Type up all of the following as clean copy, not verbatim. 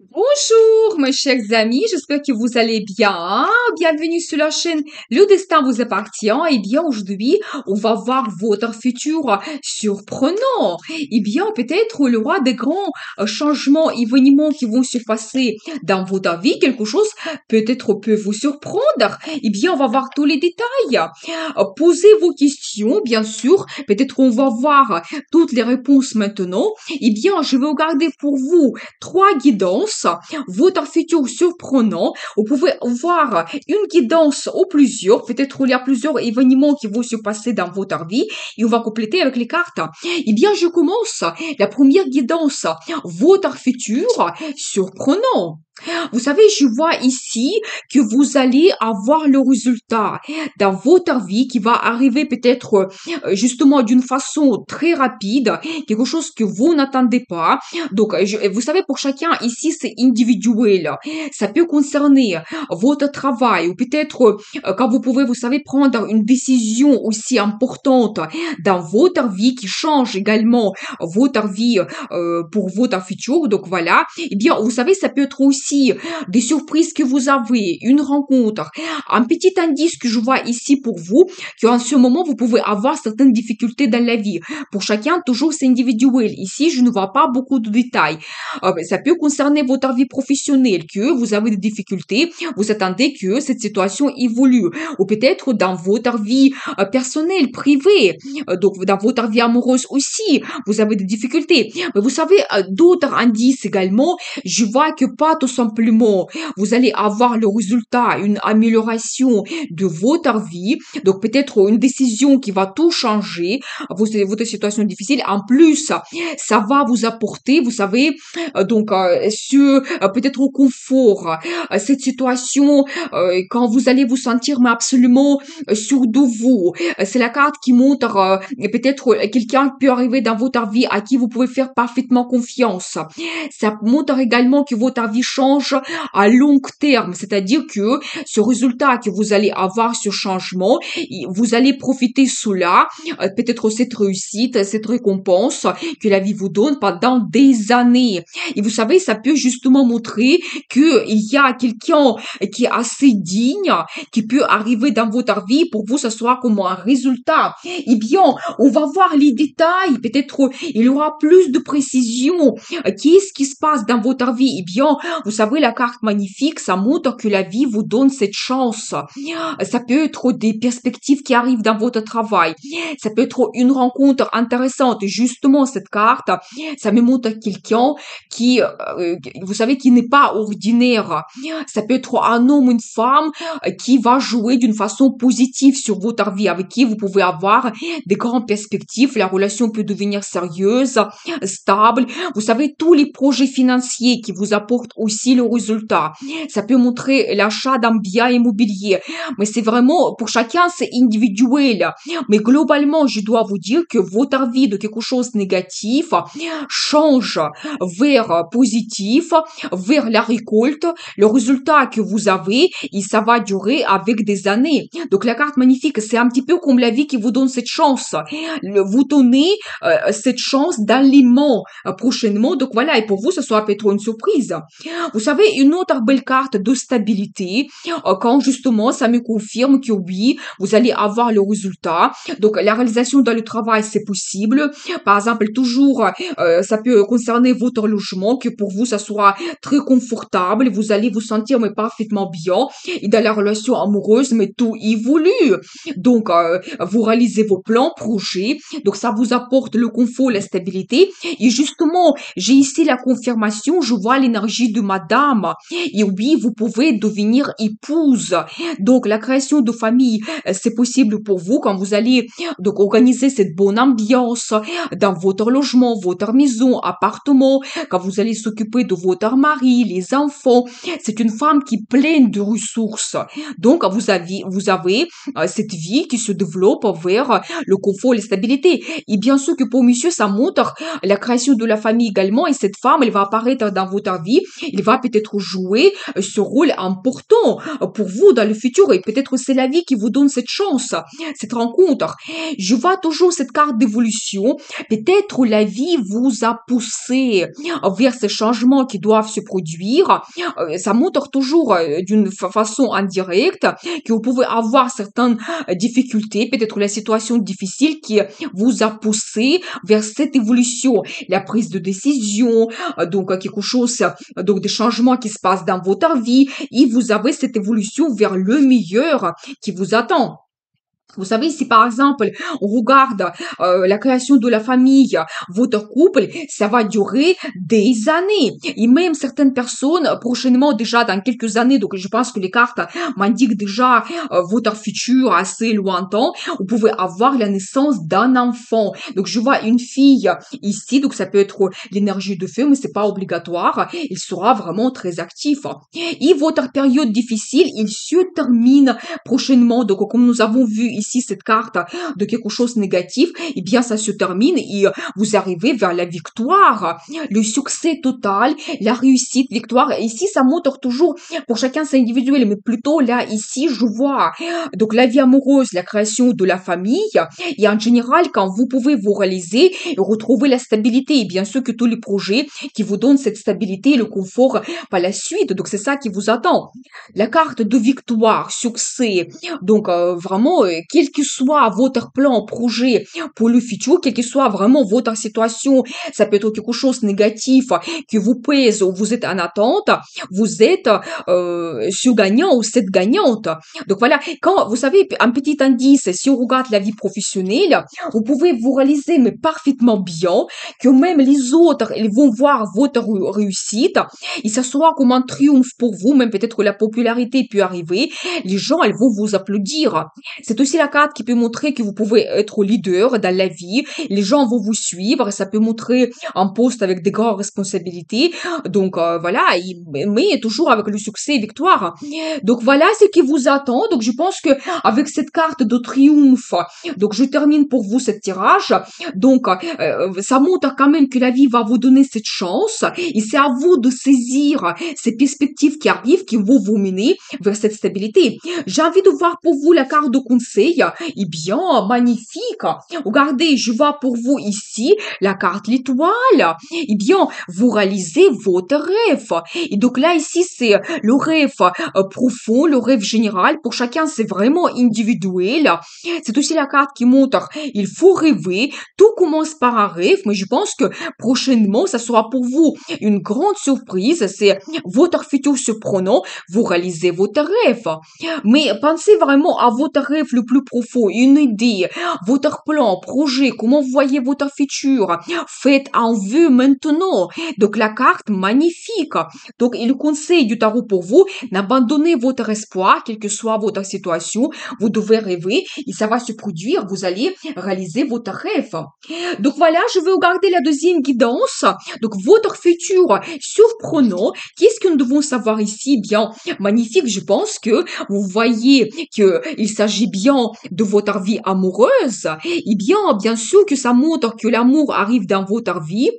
Bonjour, mes chers amis, j'espère que vous allez bien. Bienvenue sur la chaîne Le Destin vous appartient. Eh bien, aujourd'hui, on va voir votre futur surprenant. Eh bien, peut-être il y aura des grands changements, événements qui vont se passer dans votre vie. Quelque chose peut-être peut vous surprendre. Eh bien, on va voir tous les détails. Posez vos questions, bien sûr. Peut-être on va voir toutes les réponses maintenant. Eh bien, je vais regarder pour vous trois guidances, votre futur surprenant. Vous pouvez voir une guidance ou plusieurs. Peut-être il y a plusieurs événements qui vont se passer dans votre vie et on va compléter avec les cartes. Eh bien, je commence. La première guidance, votre futur surprenant. Vous savez, je vois ici que vous allez avoir le résultat dans votre vie qui va arriver peut-être justement d'une façon très rapide, quelque chose que vous n'attendez pas. Donc, vous savez, pour chacun ici, c'est individuel. Ça peut concerner votre travail ou peut-être quand vous pouvez, vous savez, prendre une décision aussi importante dans votre vie qui change également votre vie pour votre futur. Donc voilà. Eh bien, vous savez, ça peut être aussi des surprises que vous avez, une rencontre, un petit indice que je vois ici pour vous, qu'en ce moment, vous pouvez avoir certaines difficultés dans la vie. Pour chacun, toujours c'est individuel. Ici, je ne vois pas beaucoup de détails. Ça peut concerner votre vie professionnelle, que vous avez des difficultés, vous attendez que cette situation évolue. Ou peut-être dans votre vie personnelle, privée, donc dans votre vie amoureuse aussi, vous avez des difficultés. Mais vous savez, d'autres indices également, je vois que pas tout simplement, vous allez avoir le résultat, une amélioration de votre vie, donc peut-être une décision qui va tout changer, votre situation difficile. En plus, ça va vous apporter, vous savez, donc sur peut-être au confort, cette situation quand vous allez vous sentir mais absolument sûr de vous. C'est la carte qui montre peut-être quelqu'un peut arriver dans votre vie à qui vous pouvez faire parfaitement confiance. Ça montre également que votre vie change à long terme, c'est-à-dire que ce résultat que vous allez avoir, ce changement, vous allez profiter cela, peut-être cette réussite, cette récompense que la vie vous donne pendant des années. Et vous savez, ça peut justement montrer que il y a quelqu'un qui est assez digne, qui peut arriver dans votre vie pour vous, ça sera comme un résultat. Eh bien, on va voir les détails, peut-être il y aura plus de précision. Qu'est-ce qui se passe dans votre vie? Eh bien, vous savez, la carte magnifique, ça montre que la vie vous donne cette chance. Ça peut être des perspectives qui arrivent dans votre travail. Ça peut être une rencontre intéressante. Justement, cette carte, ça me montre quelqu'un qui, vous savez, qui n'est pas ordinaire. Ça peut être un homme ou une femme qui va jouer d'une façon positive sur votre vie, avec qui vous pouvez avoir des grandes perspectives. La relation peut devenir sérieuse, stable. Vous savez, tous les projets financiers qui vous apportent aussi le résultat. Ça peut montrer l'achat d'un bien immobilier. Mais c'est vraiment, pour chacun, c'est individuel. Mais globalement, je dois vous dire que votre vie de quelque chose de négatif change vers positif, vers la récolte. Le résultat que vous avez, et ça va durer avec des années. Donc la carte magnifique, c'est un petit peu comme la vie qui vous donne cette chance. Vous donnez cette chance d'alignement prochainement. Donc voilà, et pour vous, ce sera peut-être une surprise. Vous savez, une autre belle carte de stabilité, quand justement ça me confirme que oui, vous allez avoir le résultat. Donc la réalisation dans le travail, c'est possible. Par exemple, toujours, ça peut concerner votre logement, que pour vous, ça sera très confortable. Vous allez vous sentir mais parfaitement bien. Et dans la relation amoureuse, mais tout évolue. Donc, vous réalisez vos plans, projets. Donc, ça vous apporte le confort, la stabilité. Et justement, j'ai ici la confirmation. Je vois l'énergie de madame. Et oui, vous pouvez devenir épouse. Donc, la création de famille, c'est possible pour vous quand vous allez donc organiser cette bonne ambiance dans votre logement, votre maison, appartement, quand vous allez s'occuper de votre mari, les enfants. C'est une femme qui est pleine de ressources. Donc, vous avez cette vie qui se développe vers le confort et la stabilité. Et bien sûr que pour monsieur, ça montre la création de la famille également. Et cette femme, elle va apparaître dans votre vie. Elle va peut-être jouer ce rôle important pour vous dans le futur et peut-être c'est la vie qui vous donne cette chance, cette rencontre. Je vois toujours cette carte d'évolution. Peut-être la vie vous a poussé vers ces changements qui doivent se produire. Ça montre toujours d'une façon indirecte que vous pouvez avoir certaines difficultés, peut-être la situation difficile qui vous a poussé vers cette évolution, la prise de décision, donc quelque chose, donc des changements qui se passent dans votre vie et vous avez cette évolution vers le meilleur qui vous attend. Vous savez, si par exemple, on regarde la création de la famille, votre couple, ça va durer des années. Et même certaines personnes, prochainement, déjà dans quelques années, donc je pense que les cartes m'indiquent déjà votre futur assez lointain, vous pouvez avoir la naissance d'un enfant. Donc je vois une fille ici, donc ça peut être l'énergie de feu, mais c'est pas obligatoire. Il sera vraiment très actif. Et votre période difficile, il se termine prochainement. Donc comme nous avons vu ici cette carte de quelque chose de négatif, eh bien ça se termine et vous arrivez vers la victoire, le succès total, la réussite, victoire. Ici ça montre toujours, pour chacun c'est individuel, mais plutôt là ici je vois donc la vie amoureuse, la création de la famille et en général quand vous pouvez vous réaliser et retrouver la stabilité et bien sûr que tous les projets qui vous donnent cette stabilité et le confort par la suite. Donc c'est ça qui vous attend. La carte de victoire, succès, donc vraiment, quel que soit votre plan, projet pour le futur, quelle que soit vraiment votre situation, ça peut être quelque chose de négatif qui vous pèse ou vous êtes en attente, vous êtes sur gagnant ou cette gagnante. Donc voilà, quand vous savez, un petit indice, si on regarde la vie professionnelle, vous pouvez vous réaliser mais parfaitement bien que même les autres, ils vont voir votre réussite et ça sera comme un triomphe pour vous, même peut-être que la popularité peut arriver, les gens, elles vont vous applaudir. C'est aussi la carte qui peut montrer que vous pouvez être leader dans la vie, les gens vont vous suivre, ça peut montrer un poste avec des grandes responsabilités, donc voilà, mais toujours avec le succès et victoire. Donc voilà ce qui vous attend, donc je pense que avec cette carte de triomphe, donc je termine pour vous ce tirage, donc ça montre quand même que la vie va vous donner cette chance, et c'est à vous de saisir ces perspectives qui arrivent, qui vont vous mener vers cette stabilité. J'ai envie de voir pour vous la carte de conseil. Eh bien, magnifique. Regardez, je vois pour vous ici la carte l'étoile. Eh bien, vous réalisez votre rêve. Et donc là, ici, c'est le rêve profond, le rêve général. Pour chacun, c'est vraiment individuel. C'est aussi la carte qui montre, il faut rêver. Tout commence par un rêve, mais je pense que prochainement, ça sera pour vous une grande surprise. C'est votre futur surprenant. Vous réalisez votre rêve. Mais pensez vraiment à votre rêve le plus profond, une idée, votre plan, projet, comment vous voyez votre futur. Faites un vœu maintenant. Donc la carte magnifique. Donc il conseille du tarot pour vous, n'abandonnez votre espoir, quelle que soit votre situation, vous devez rêver et ça va se produire, vous allez réaliser votre rêve. Donc voilà, je vais regarder la deuxième guidance. Donc votre futur surprenant, qu'est-ce que nous devons savoir ici? Bien, magnifique, je pense que vous voyez que il s'agit bien de votre vie amoureuse. Et bien sûr que ça montre que l'amour arrive dans votre vie.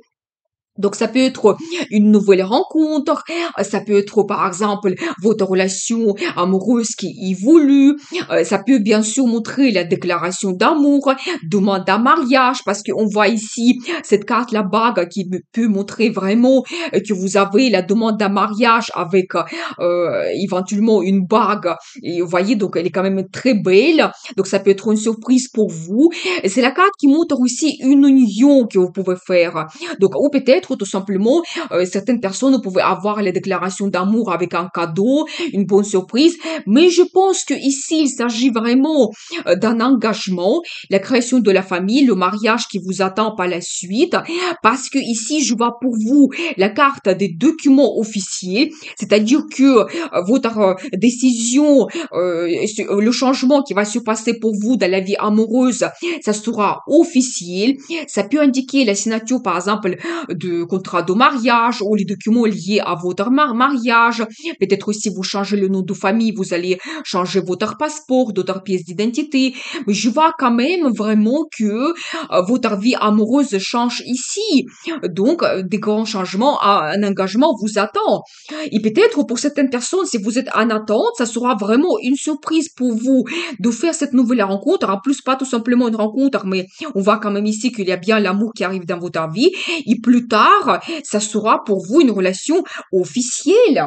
Donc ça peut être une nouvelle rencontre, ça peut être par exemple votre relation amoureuse qui évolue, ça peut bien sûr montrer la déclaration d'amour, demande d'un mariage, parce qu'on voit ici cette carte, la bague, qui peut montrer vraiment que vous avez la demande d'un mariage avec éventuellement une bague, et vous voyez, donc elle est quand même très belle, donc ça peut être une surprise pour vous. Et c'est la carte qui montre aussi une union que vous pouvez faire. Donc, ou peut-être tout simplement, certaines personnes pouvaient avoir les déclarations d'amour avec un cadeau, une bonne surprise, mais je pense que ici il s'agit vraiment d'un engagement, la création de la famille, le mariage qui vous attend par la suite, parce que ici je vois pour vous la carte des documents officiels, c'est-à-dire que votre décision, le changement qui va se passer pour vous dans la vie amoureuse, ça sera officiel, ça peut indiquer la signature par exemple de contrat de mariage ou les documents liés à votre mariage. Peut-être aussi vous changez le nom de famille, vous allez changer votre passeport, d'autres pièces d'identité. Mais je vois quand même vraiment que votre vie amoureuse change ici. Donc, des grands changements, un engagement vous attend. Et peut-être pour certaines personnes, si vous êtes en attente, ça sera vraiment une surprise pour vous de faire cette nouvelle rencontre. En plus, pas tout simplement une rencontre, mais on voit quand même ici qu'il y a bien l'amour qui arrive dans votre vie. Et plus tard, ça sera pour vous une relation officielle.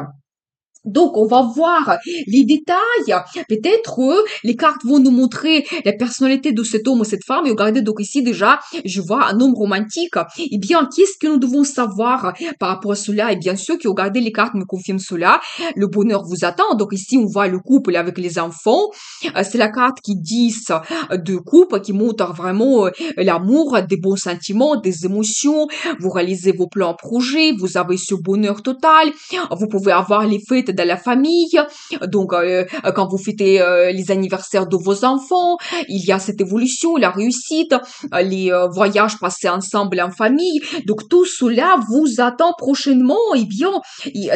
Donc, on va voir les détails. Peut-être les cartes vont nous montrer la personnalité de cet homme ou cette femme. Et regardez, donc ici déjà, je vois un homme romantique. Eh bien, qu'est-ce que nous devons savoir par rapport à cela? Et bien sûr que regardez, les cartes me confirment cela. Le bonheur vous attend. Donc ici, on voit le couple avec les enfants. C'est la carte qui dit de couple, qui montre vraiment l'amour, des bons sentiments, des émotions. Vous réalisez vos plans projets. Vous avez ce bonheur total. Vous pouvez avoir les fêtes de la famille. Donc, quand vous fêtez les anniversaires de vos enfants, il y a cette évolution, la réussite, les voyages passés ensemble en famille. Donc, tout cela vous attend prochainement. Eh bien,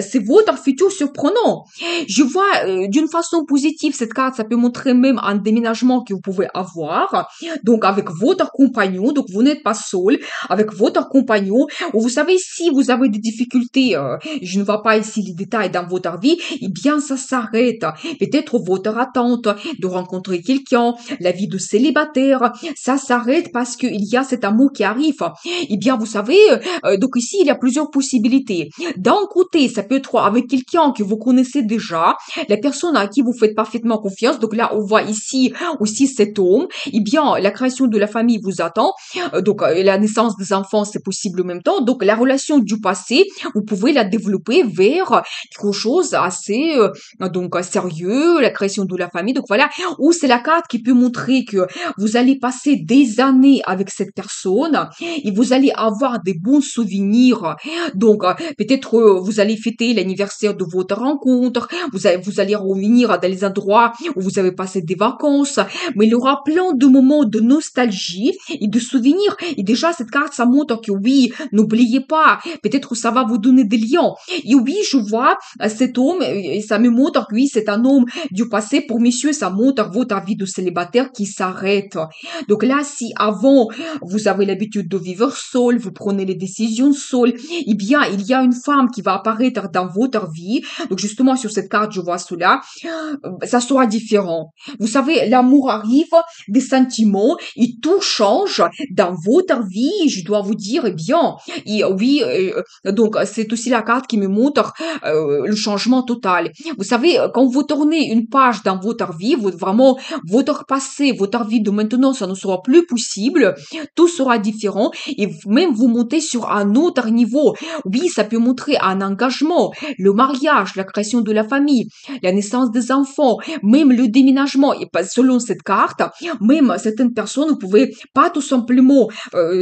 c'est votre futur surprenant. Je vois d'une façon positive cette carte, ça peut montrer même un déménagement que vous pouvez avoir. Donc, avec votre compagnon, donc vous n'êtes pas seul, avec votre compagnon. Vous savez, si vous avez des difficultés, je ne vois pas ici les détails dans votre vie, eh bien, ça s'arrête. Peut-être votre attente de rencontrer quelqu'un, la vie de célibataire, ça s'arrête parce qu'il y a cet amour qui arrive. Eh bien, vous savez, donc ici, il y a plusieurs possibilités. D'un côté, ça peut être avec quelqu'un que vous connaissez déjà, la personne à qui vous faites parfaitement confiance. Donc là, on voit ici aussi cet homme. Eh bien, la création de la famille vous attend. Donc, la naissance des enfants, c'est possible en même temps. Donc, la relation du passé, vous pouvez la développer vers quelque chose assez sérieux, la création de la famille. Donc voilà, ou c'est la carte qui peut montrer que vous allez passer des années avec cette personne et vous allez avoir des bons souvenirs. Donc peut-être vous allez fêter l'anniversaire de votre rencontre, vous allez revenir dans les endroits où vous avez passé des vacances, mais il y aura plein de moments de nostalgie et de souvenirs. Et déjà, cette carte, ça montre que oui, n'oubliez pas, peut-être ça va vous donner des liens. Et oui, je vois cet homme, et ça me montre que oui, c'est un homme du passé. Pour messieurs, ça montre votre vie de célibataire qui s'arrête. Donc là, si avant, vous avez l'habitude de vivre seul, vous prenez les décisions seul, eh bien, il y a une femme qui va apparaître dans votre vie. Donc justement, sur cette carte, je vois cela. Ça sera différent. Vous savez, l'amour arrive, des sentiments, et tout change dans votre vie. Je dois vous dire, eh bien, et oui, donc c'est aussi la carte qui me montre le changement total. Vous savez, quand vous tournez une page dans votre vie, vraiment, votre passé, votre vie de maintenant, ça ne sera plus possible. Tout sera différent et même vous montez sur un autre niveau. Oui, ça peut montrer un engagement, le mariage, la création de la famille, la naissance des enfants, même le déménagement. Et pas selon cette carte, même certaines personnes, vous pouvez pas tout simplement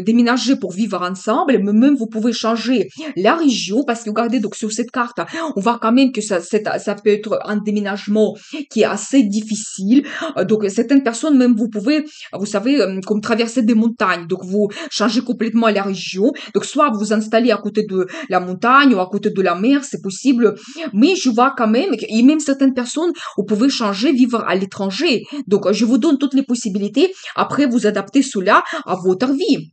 déménager pour vivre ensemble, mais même vous pouvez changer la région parce que regardez, donc sur cette carte, on voit quand même que ça peut être un déménagement qui est assez difficile. Donc certaines personnes, même vous pouvez, vous savez, comme traverser des montagnes. Donc vous changez complètement la région. Donc soit vous vous installez à côté de la montagne ou à côté de la mer, c'est possible. Mais je vois quand même, et même certaines personnes, vous pouvez changer, vivre à l'étranger. Donc je vous donne toutes les possibilités. Après, vous adaptez cela à votre vie.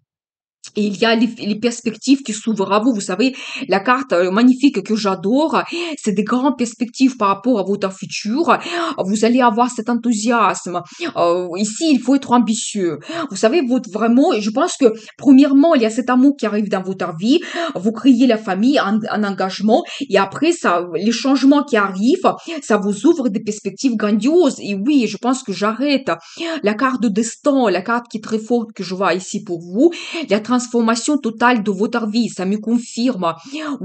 Et il y a les perspectives qui s'ouvrent à vous. Vous savez, la carte magnifique que j'adore, c'est des grandes perspectives par rapport à votre futur. Vous allez avoir cet enthousiasme. Ici, il faut être ambitieux. Vous savez, vraiment, et je pense que premièrement, il y a cet amour qui arrive dans votre vie. Vous créez la famille, un engagement. Et après, ça, les changements qui arrivent, ça vous ouvre des perspectives grandioses. Et oui, je pense que j'arrête. La carte de destin, la carte qui est très forte que je vois ici pour vous, la transformation totale de votre vie, ça me confirme.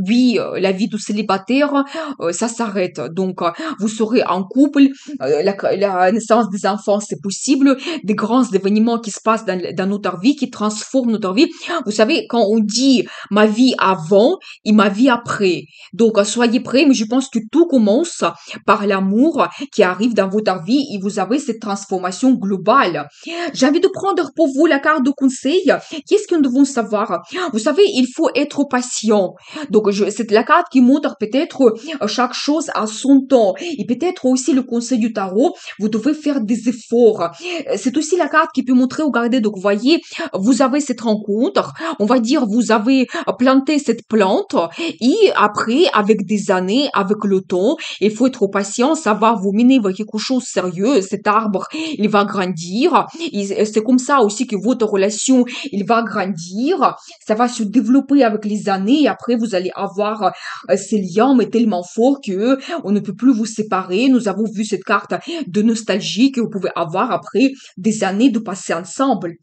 Oui, la vie de célibataire, ça s'arrête. Donc, vous serez en couple, la naissance des enfants, c'est possible, des grands événements qui se passent dans notre vie, qui transforment notre vie. Vous savez, quand on dit ma vie avant et ma vie après, donc soyez prêts, mais je pense que tout commence par l'amour qui arrive dans votre vie et vous avez cette transformation globale. J'ai envie de prendre pour vous la carte de conseil. Qu'est-ce que nous devons devons savoir? Vous savez, il faut être patient. Donc, c'est la carte qui montre peut-être chaque chose à son temps. Et peut-être aussi le conseil du tarot, vous devez faire des efforts. C'est aussi la carte qui peut montrer, regardez, donc vous voyez, vous avez cette rencontre, on va dire, vous avez planté cette plante, et après, avec des années, avec le temps, il faut être patient, ça va vous mener vers quelque chose de sérieux, cet arbre, il va grandir, et c'est comme ça aussi que votre relation, il va grandir, ça va se développer avec les années, et après, vous allez avoir ces liens, mais tellement forts que on ne peut plus vous séparer. Nous avons vu cette carte de nostalgie que vous pouvez avoir après des années de passer ensemble.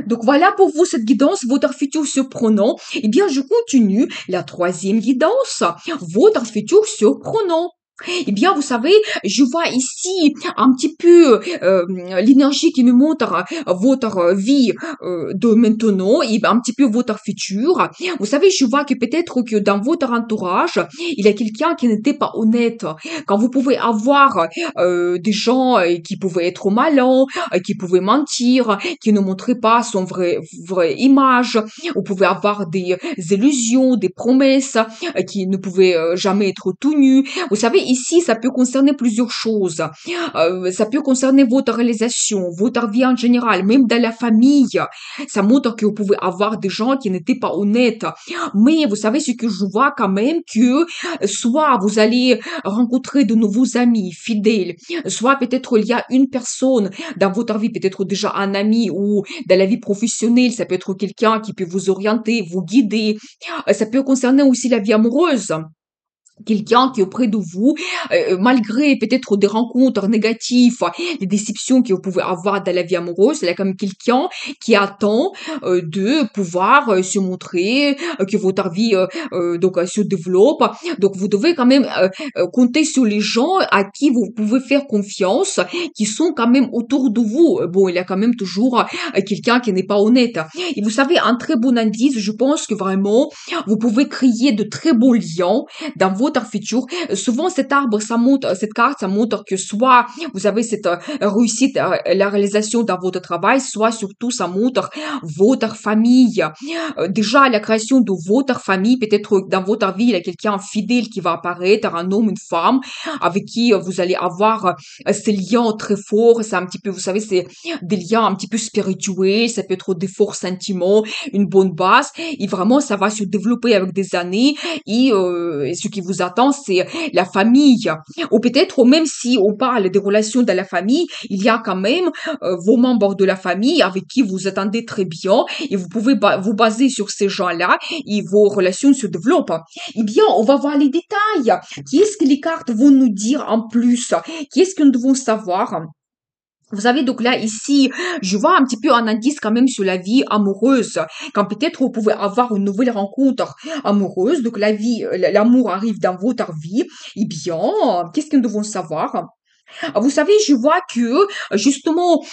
Donc voilà pour vous cette guidance, votre futur surprenant. Eh bien, je continue la troisième guidance, votre futur surprenant. Eh bien, vous savez, je vois ici un petit peu l'énergie qui me montre votre vie de maintenant et un petit peu votre futur. Vous savez, je vois que peut-être que dans votre entourage, il y a quelqu'un qui n'était pas honnête. Quand vous pouvez avoir des gens qui pouvaient être malins, qui pouvaient mentir, qui ne montraient pas son vraie image, vous pouvez avoir des illusions, des promesses qui ne pouvaient jamais être tenues. Vous savez, ici, ça peut concerner plusieurs choses. Ça peut concerner votre réalisation, votre vie en général, même dans la famille. Ça montre que vous pouvez avoir des gens qui n'étaient pas honnêtes. Mais vous savez ce que je vois quand même, que soit vous allez rencontrer de nouveaux amis fidèles, soit peut-être il y a une personne dans votre vie, peut-être déjà un ami ou dans la vie professionnelle, ça peut être quelqu'un qui peut vous orienter, vous guider. Ça peut concerner aussi la vie amoureuse. Quelqu'un qui est auprès de vous, malgré peut-être des rencontres négatives, des déceptions que vous pouvez avoir dans la vie amoureuse, il y a quand même quelqu'un qui attend de pouvoir se montrer, que votre vie donc se développe. Donc vous devez quand même compter sur les gens à qui vous pouvez faire confiance, qui sont quand même autour de vous. Bon, il y a quand même toujours quelqu'un qui n'est pas honnête. Et vous savez, un très bon indice, je pense que vraiment, vous pouvez créer de très bons liens dans votre futur. Souvent, cet arbre, ça montre, cette carte, ça montre que soit vous avez cette réussite, la réalisation dans votre travail, soit surtout, ça montre votre famille. Déjà, la création de votre famille, peut-être dans votre vie, il y a quelqu'un fidèle qui va apparaître, un homme, une femme, avec qui vous allez avoir ces liens très forts. C'est un petit peu, vous savez, c'est des liens un petit peu spirituels, ça peut être des forts sentiments, une bonne base, et vraiment, ça va se développer avec des années, et ce qui vous attend, c'est la famille. Ou peut-être, même si on parle des relations dans la famille, il y a quand même vos membres de la famille avec qui vous attendez très bien, et vous pouvez vous baser sur ces gens-là, et vos relations se développent. Eh bien, on va voir les détails. Qu'est-ce que les cartes vont nous dire en plus? Qu'est-ce que nous devons savoir? Vous savez, donc là, ici, je vois un petit peu un indice quand même sur la vie amoureuse. Quand peut-être vous pouvez avoir une nouvelle rencontre amoureuse, donc la vie, l'amour arrive dans votre vie, eh bien, qu'est-ce que nous devons savoir? Vous savez, je vois que justement,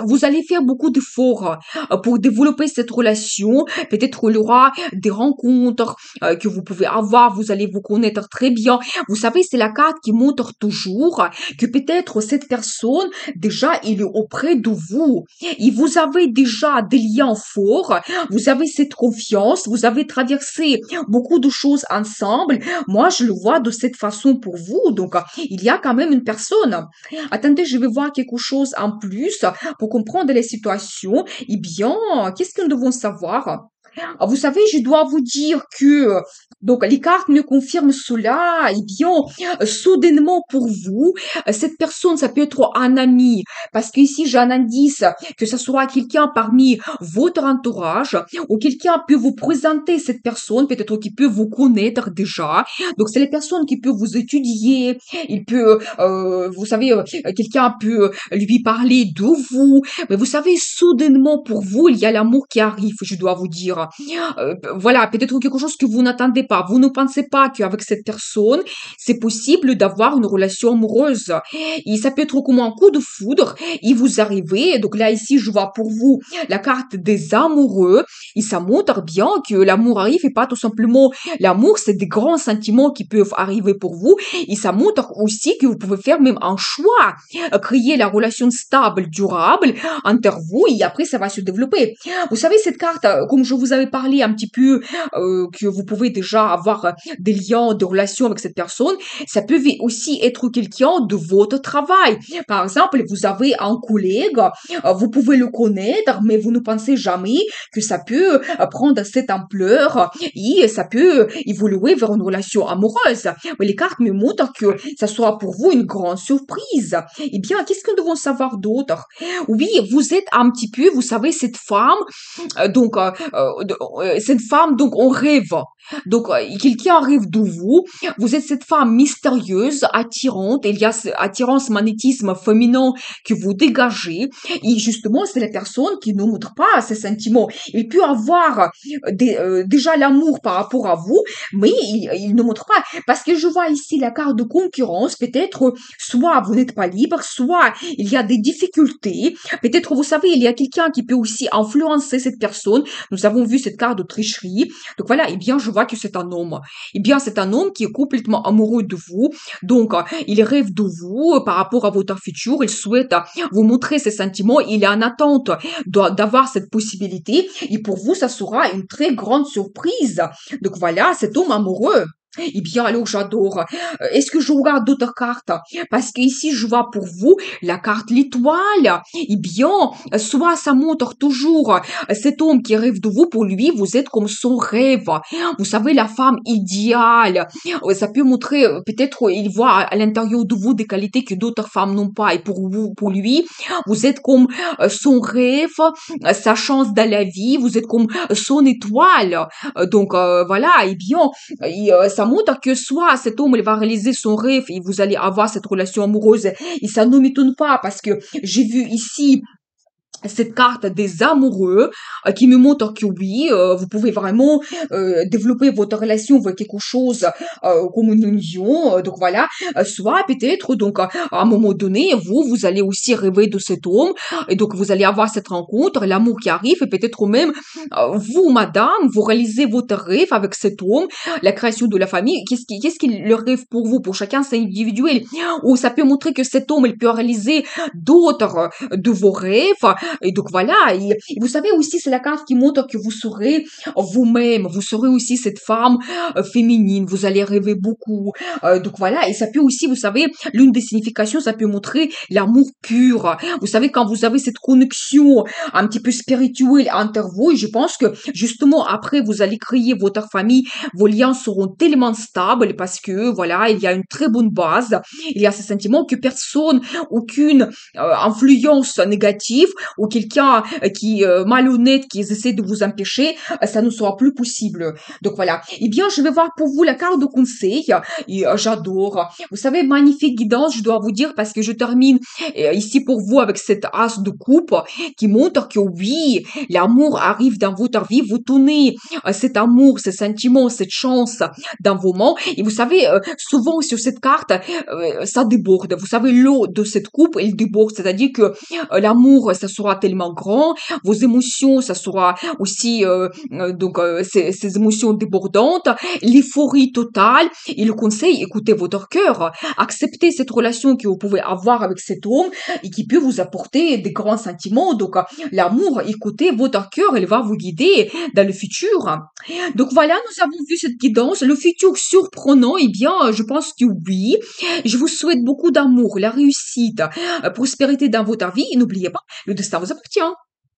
vous allez faire beaucoup d'efforts pour développer cette relation. Peut-être il y aura des rencontres que vous pouvez avoir, vous allez vous connaître très bien. Vous savez, c'est la carte qui montre toujours que peut-être cette personne, déjà, il est auprès de vous. Et vous avez déjà des liens forts, vous avez cette confiance, vous avez traversé beaucoup de choses ensemble. Moi, je le vois de cette façon pour vous. Donc, il y a quand même une personne. Attendez, je vais voir quelque chose en plus pour comprendre les situations. Eh bien, qu'est-ce que nous devons savoir? Vous savez, je dois vous dire que donc les cartes me confirment cela. Eh bien, soudainement pour vous, cette personne, ça peut être un ami, parce qu'ici j'ai un indice que ce soit quelqu'un parmi votre entourage ou quelqu'un peut vous présenter cette personne, peut-être qui peut vous connaître déjà. Donc c'est les personnes qui peuvent vous étudier. Il peut, vous savez, quelqu'un peut lui parler de vous. Mais vous savez, soudainement pour vous, il y a l'amour qui arrive, je dois vous dire. dire, voilà, peut-être quelque chose que vous n'attendez pas. Vous ne pensez pas qu'avec cette personne, c'est possible d'avoir une relation amoureuse. Et ça peut être comme un coup de foudre, et vous arrivez, donc là, ici, je vois pour vous la carte des amoureux, et ça montre bien que l'amour arrive et pas tout simplement l'amour, c'est des grands sentiments qui peuvent arriver pour vous, et ça montre aussi que vous pouvez faire même un choix, créer la relation stable, durable entre vous, et après, ça va se développer. Vous savez, cette carte, comme je vous avais parlé un petit peu, que vous pouvez déjà avoir des liens, des relations avec cette personne, ça peut aussi être quelqu'un de votre travail. Par exemple, vous avez un collègue, vous pouvez le connaître, mais vous ne pensez jamais que ça peut prendre cette ampleur et ça peut évoluer vers une relation amoureuse. Mais les cartes me montrent que ça sera pour vous une grande surprise. Eh bien, qu'est-ce que nous devons savoir d'autre? Oui, vous êtes un petit peu, vous savez, cette femme, cette femme, donc on rêve. Donc, quelqu'un arrive de vous, vous êtes cette femme mystérieuse, attirante, il y a cette attirance, magnétisme féminin que vous dégagez, et justement, c'est la personne qui ne montre pas ses sentiments. Il peut avoir déjà l'amour par rapport à vous, mais il ne montre pas, parce que je vois ici la carte de concurrence, peut-être, soit vous n'êtes pas libre, soit il y a des difficultés, peut-être, vous savez, il y a quelqu'un qui peut aussi influencer cette personne, nous avons vu cette carte de tricherie, donc voilà, eh bien, je vois que c'est un homme. Eh bien, c'est un homme qui est complètement amoureux de vous. Donc, il rêve de vous par rapport à votre futur. Il souhaite vous montrer ses sentiments. Il est en attente d'avoir cette possibilité. Et pour vous, ça sera une très grande surprise. Donc voilà, cet homme amoureux. Eh bien, alors j'adore. Est-ce que je regarde d'autres cartes? Parce que ici, je vois pour vous la carte l'étoile. Eh bien, soit ça montre toujours cet homme qui rêve de vous, pour lui, vous êtes comme son rêve. Vous savez, la femme idéale. Ça peut montrer, peut-être, il voit à l'intérieur de vous des qualités que d'autres femmes n'ont pas. Et pour vous, pour lui, vous êtes comme son rêve, sa chance dans la vie. Vous êtes comme son étoile. Donc, voilà, eh bien, ça montre que soit cet homme il va réaliser son rêve et vous allez avoir cette relation amoureuse et ça ne m'étonne pas parce que j'ai vu ici cette carte des amoureux qui me montre que oui, vous pouvez vraiment développer votre relation avec quelque chose comme une union. Donc voilà, soit peut-être donc à un moment donné, vous allez aussi rêver de cet homme et donc vous allez avoir cette rencontre, l'amour qui arrive et peut-être même vous, madame, vous réalisez votre rêve avec cet homme, la création de la famille. Qu'est-ce qui le rêve pour vous? Pour chacun, c'est individuel. Ou ça peut montrer que cet homme, il peut réaliser d'autres de vos rêves et donc voilà, et vous savez aussi, c'est la carte qui montre que vous serez vous-même, vous serez aussi cette femme féminine, vous allez rêver beaucoup. Donc voilà, et ça peut aussi, vous savez, l'une des significations, ça peut montrer l'amour pur. Vous savez, quand vous avez cette connexion un petit peu spirituelle entre vous, et je pense que justement après, vous allez créer votre famille, vos liens seront tellement stables parce que voilà, il y a une très bonne base, il y a ce sentiment que personne, aucune influence négative ou quelqu'un qui malhonnête qui essaie de vous empêcher, ça ne sera plus possible. Donc voilà. Eh bien, je vais voir pour vous la carte de conseil et j'adore. Vous savez, magnifique guidance, je dois vous dire parce que je termine ici pour vous avec cette as de coupe qui montre que oui, l'amour arrive dans votre vie, vous tenez cet amour, ce sentiment, cette chance dans vos mains et vous savez, souvent sur cette carte, ça déborde. Vous savez, l'eau de cette coupe, elle déborde, c'est-à-dire que l'amour, ça sera tellement grand, vos émotions, ça sera aussi ces émotions débordantes, l'euphorie totale et le conseil, écoutez votre cœur, acceptez cette relation que vous pouvez avoir avec cet homme et qui peut vous apporter des grands sentiments. Donc l'amour, écoutez votre cœur, il va vous guider dans le futur. Donc voilà, nous avons vu cette guidance, le futur surprenant, eh bien, je pense que oui. Je vous souhaite beaucoup d'amour, la réussite, prospérité dans votre vie et n'oubliez pas, le destin vous appartient.